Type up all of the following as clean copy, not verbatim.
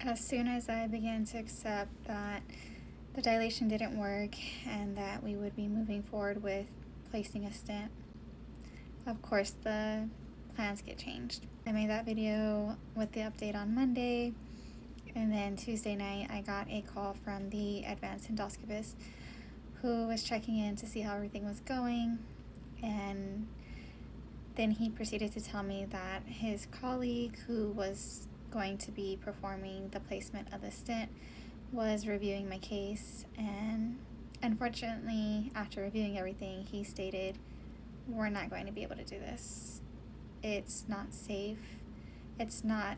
As soon as I began to accept that the dilation didn't work and that we would be moving forward with placing a stent, of course the plans get changed. I made that video with the update on Monday, and then Tuesday night I got a call from the advanced endoscopist who was checking in to see how everything was going, and then he proceeded to tell me that his colleague who was going to be performing the placement of the stent was reviewing my case, and unfortunately, after reviewing everything, he stated, "We're not going to be able to do this. It's not safe. It's not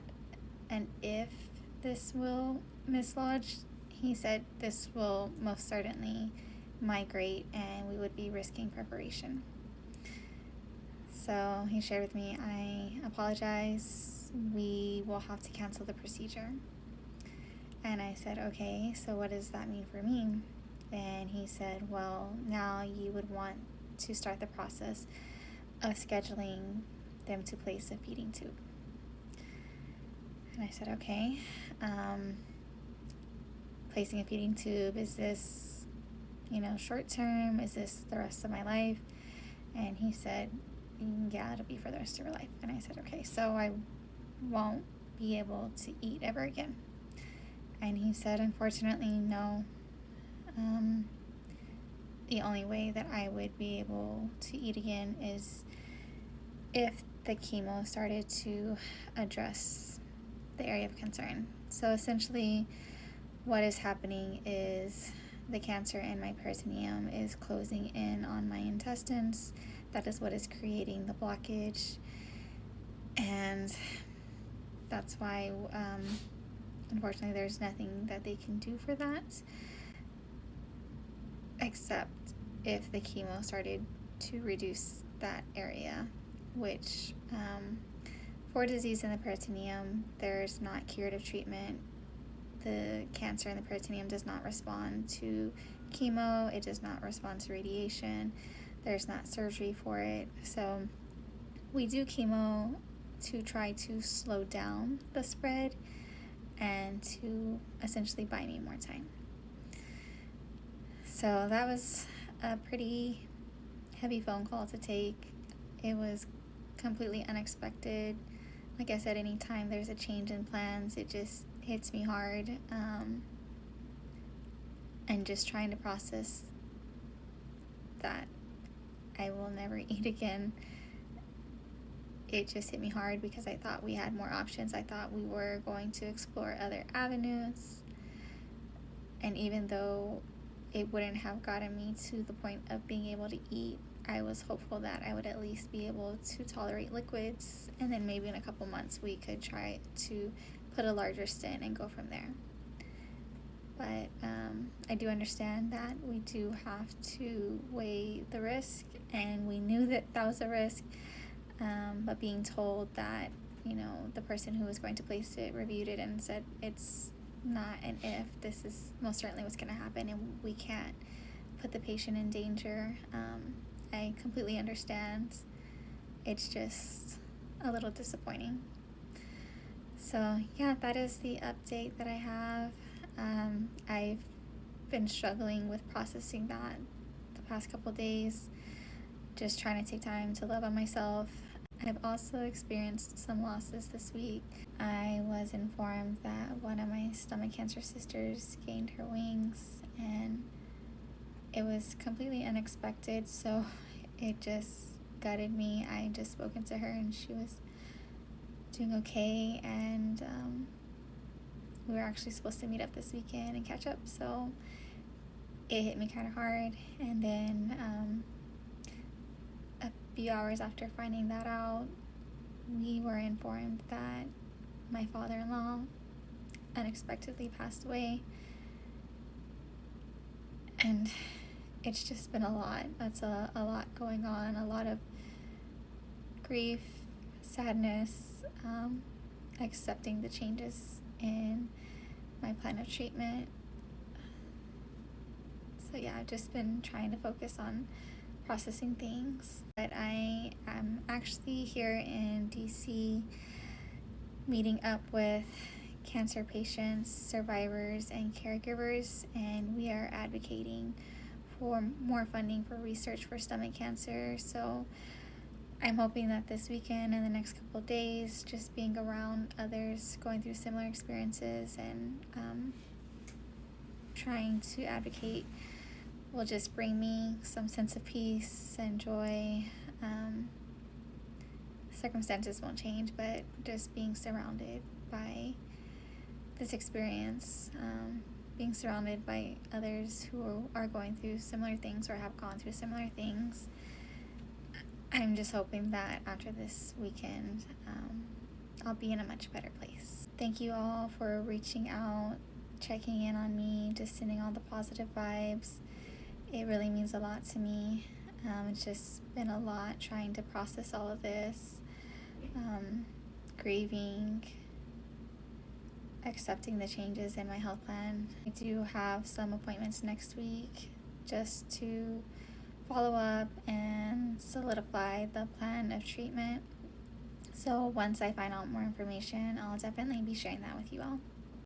an if this will mislodge." He said this will most certainly migrate and we would be risking preparation. So he shared with me, "I apologize. We will have to cancel the procedure." And I said, "Okay, so what does that mean for me?" And he said, "Well, now you would want to start the process of scheduling them to place a feeding tube." And I said, "Okay, placing a feeding tube, is this, short term? Is this the rest of my life?" And he said, "Yeah, it'll be for the rest of your life." And I said, "Okay, so I won't be able to eat ever again?" And he said, "Unfortunately, no. The only way that I would be able to eat again is if the chemo started to address the area of concern." So essentially, what is happening is the cancer in my peritoneum is closing in on my intestines. That is what is creating the blockage. And that's why, unfortunately, there's nothing that they can do for that, except if the chemo started to reduce that area, which for disease in the peritoneum, there's not curative treatment. The cancer in the peritoneum does not respond to chemo. It does not respond to radiation. There's not surgery for it. So we do chemo to try to slow down the spread and to essentially buy me more time. So that was a pretty heavy phone call to take. It was completely unexpected. Like I said, anytime there's a change in plans, it just hits me hard. And just trying to process that I will never eat again, it just hit me hard because I thought we had more options. I thought we were going to explore other avenues. And even though it wouldn't have gotten me to the point of being able to eat, I was hopeful that I would at least be able to tolerate liquids, and then maybe in a couple months we could try to put a larger stent and go from there. But I do understand that we do have to weigh the risk, and we knew that that was a risk, but being told that, the person who was going to place it reviewed it and said it's not an if, this is most certainly what's going to happen, and we can't put the patient in danger. I completely understand. It's just a little disappointing. So yeah, that is the update that I have. I've been struggling with processing that the past couple days, just trying to take time to love on myself. I've also experienced some losses this week. I was informed that one of my stomach cancer sisters gained her wings, and it was completely unexpected, so it just gutted me. I just spoken to her and she was doing okay, and we were actually supposed to meet up this weekend and catch up, so it hit me kind of hard. And then a few hours after finding that out, we were informed that my father-in-law unexpectedly passed away, and it's just been a lot. That's a lot going on, a lot of grief, sadness, accepting the changes in my plan of treatment. So yeah, I've just been trying to focus on processing things. But I am actually here in DC meeting up with cancer patients, survivors, and caregivers, and we are advocating for more funding for research for stomach cancer. So I'm hoping that this weekend and the next couple of days, just being around others going through similar experiences and trying to advocate will just bring me some sense of peace and joy. Circumstances won't change, but just being surrounded by this experience, being surrounded by others who are going through similar things or have gone through similar things. I'm just hoping that after this weekend, I'll be in a much better place. Thank you all for reaching out, checking in on me, just sending all the positive vibes. It really means a lot to me. It's just been a lot trying to process all of this, grieving, accepting the changes in my health plan. I do have some appointments next week just to follow up and solidify the plan of treatment. So once I find out more information, I'll definitely be sharing that with you all.